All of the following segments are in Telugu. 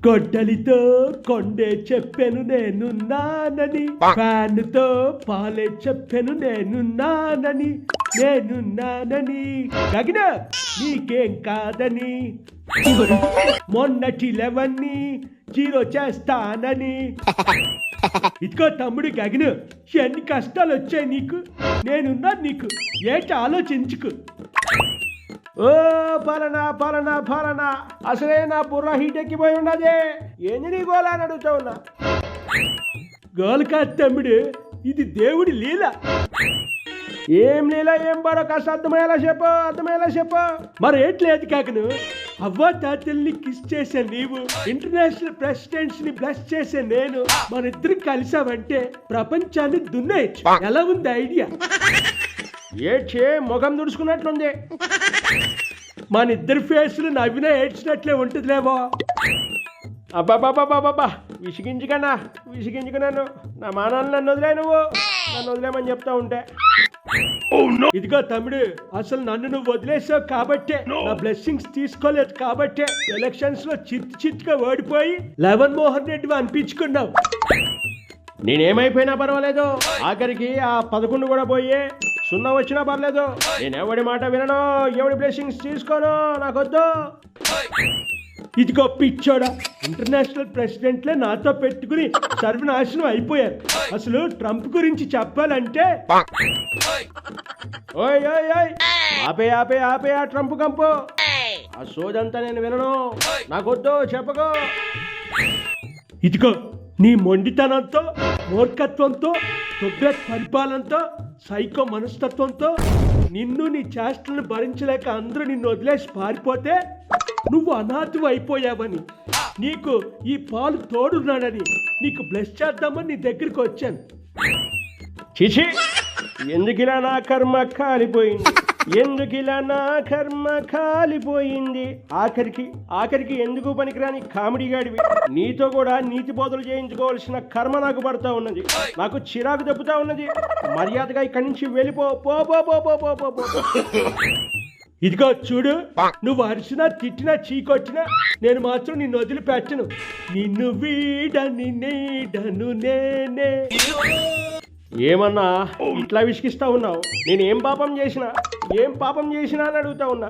గొడ్డలితో కొండే చెప్పెను నేనున్నానని, ఫ్యాన్తో పాలే చెప్పెను నేనున్నానని, గగిన నీకేం కాదని, మొన్నటి 11ని 0 చేస్తానని. ఇదిగో తమ్ముడు గగిన, ఎన్ని కష్టాలు వచ్చాయి నీకు, నేనున్నా నీకు, ఏంటి ఆలోచించుకు. ఓ పాలనా పాలనా పాలనా, అసలే నా బుర్ర హీట్ ఎక్కిపోయి ఉన్నది. ఏంది నీ గోళ అని అడుగుతా ఉన్నా. గోలు కాదు తమ్ముడు, ఇది దేవుడి లీల. ఏం లీల ఏం బాడో కాస్త అర్థమయ్యేలా చెప్పు. మరి ఏట్లేదు కాకను, అవ్వ తాతల్ని కిస్ చేసే నీవు, ఇంటర్నేషనల్ ప్రెసిడెంట్స్ ని బ్లెస్ చేసే నేను, మన ఇద్దరు కలిసామంటే ప్రపంచాన్ని దున్నేయచ్చు. ఎలా ఉంది ఐడియా? ఏడ్చే ముఖం దుడుచుకున్నట్లుంది. మన ఇద్దరు ఫేసులు నవ్వినా ఏడ్చినట్లే ఉంటుందిలేవో. అబ్బాబాబాబాబా, విసిగించుకు నన్ను. నా మానాన్ని నన్ను వదిలేమని చెప్తా ఉంటే. ఇదిగో తమ్ముడు, అసలు నన్ను నువ్వు వదిలేసావు కాబట్టే, నా బ్లెస్సింగ్స్ తీసుకోలేదు కాబట్టే ఎలక్షన్స్ లో చిత్తుగా ఓడిపోయి 11 మోహన్ రెడ్డి అనిపించుకున్నావు. నేనేమైపోయినా పర్వాలేదు, ఆఖరికి ఆ 11 కూడా పోయి 0 వచ్చినా పర్లేదు. నేను ఎవడి మాట వినను, ఎవడి బ్లెస్సింగ్స్ తీసుకోను, నాకొద్దు. ఇదిగో పిచ్చోడా, ఇంటర్నేషనల్ ప్రెసిడెంట్లే నాతో పెట్టుకుని సర్వనాశనం అయిపోయారు. అసలు ట్రంప్ గురించి చెప్పాలంటే, ఓయ్ ఆపే ఆ ట్రంప్ కంపు. ఆ సోదంతా నేను వినను, నాకొద్దు, చెప్పకో. ఇదిగో నీ మొండితనంతో, మూర్ఖత్వంతో, తొగ్గే పరిపాలనతో, సైకో మనస్తత్వంతో, నిన్ను నీ చేష్టలను భరించలేక అందరూ నిన్ను వదిలేసి పారిపోతే నువ్వు అనాథవు అయిపోయావని, నీకు ఈ పాలు తోడున్నాడని, నీకు బ్లెస్ చేద్దామని నీ దగ్గరికి వచ్చాను. చిచి, ఎందుకిలా నా కర్మ కాలిపోయింది. ఆఖరికి ఎందుకు పనికిరాని కామెడీ గాడివి. నీతో కూడా నీతి బోధలు చేయించుకోవాల్సిన కర్మ నాకు పడతా ఉన్నది. నాకు చిరాకు దెబ్బతా ఉన్నది. మర్యాదగా ఇక్కడి నుంచి వెళ్ళిపో. ఇదిగో చూడు, నువ్వు అరిచినా తిట్టినా చీకొట్టినా నేను మాత్రం నిన్ను వదిలిపెట్టను. నిన్ను వీడని నీడను నేనే. ఏమన్నా ఇట్లా విసిగిస్తా ఉన్నావు? నేనేం పాపం చేసినా అని అడుగుతా ఉన్నా.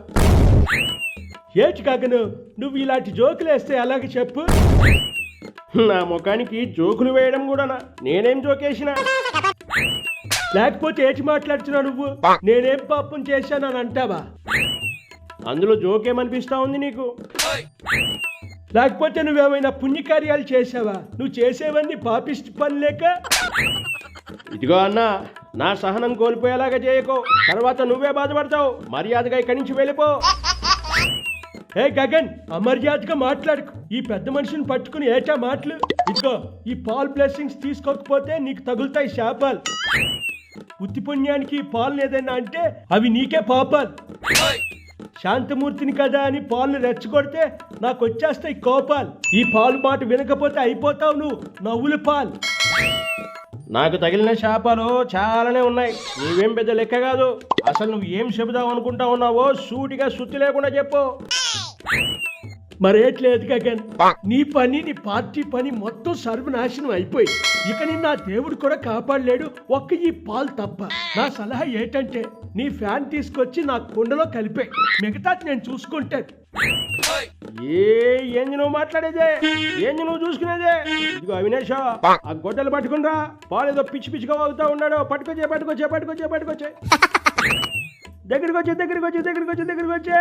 ఏటి కాకను, నువ్వు ఇలాంటి జోకులు వేస్తే అలాగే చెప్పు. నా ముఖానికి జోకులు వేయడం కూడానా? నేనేం జోకేసినా? లేకపోతే ఏటి మాట్లాడుతున్నావు నువ్వు? నేనేం పాపం చేశానని అంటావా? అందులో జోకేమనిపిస్తా ఉంది నీకు? లేకపోతే నువ్వేమైనా పుణ్యకార్యాలు చేసావా? నువ్వు చేసేవన్నీ పాపిష్టి పని లేక. ఇదిగో అన్నా, నా సహనం కోల్పోయేలాగా చేయకో, తర్వాత నువ్వే బాధపడతావు. మర్యాదగా ఇక్కడి నుంచి వెళ్ళిపో. ఏ గగన్, అమర్యాదగా మాట్లాడుకు. ఈ పెద్ద మనిషిని పట్టుకుని ఏటా మాటలు? ఇదిగో, ఈ పాల్ బ్లెస్సింగ్స్ తీసుకోకపోతే నీకు తగులుతాయి శాపాలు. ఉత్తి పుణ్యానికి పాలు ఏదైనా అంటే అవి నీకే పాపాలు. శాంతమూర్తిని కదా అని పాలను రెచ్చగొడితే నాకు వచ్చేస్తాయి కోపాలు. ఈ పాలు మాట వినకపోతే అయిపోతావు నువ్వు నవ్వుల పాలు. నాకు తగిలిన శాపాలు చాలానే ఉన్నాయి, నువ్వేం పెద్ద లెక్క కాదు. అసలు నువ్వు ఏం చెబుదావు అనుకుంటా ఉన్నావో సూటిగా సుత్తి లేకుండా చెప్పు. మరేట్లేదు గగన్, నీ పని, నీ పార్టీ పని మొత్తం సర్వనాశనం అయిపోయి, ఇక నిన్న దేవుడు కూడా కాపాడలేడు, ఒక్క ఈ పాలు తప్ప. నా సలహా ఏంటంటే, నీ ఫ్యాన్ తీసుకొచ్చి నా కుండలో కలిపే, మిగతా నేను చూసుకుంటాను. ఏంది నువ్వు మాట్లాడేదే? ఏంది నువ్వు చూసుకునేదే? ఇదిగో అవినేష్, ఆ గొడ్డలు పట్టుకునిరా. పాలు ఏదో పిచ్చిగా అవుతా ఉన్నాడు. పట్టుకొచ్చే. దగ్గరికి వచ్చే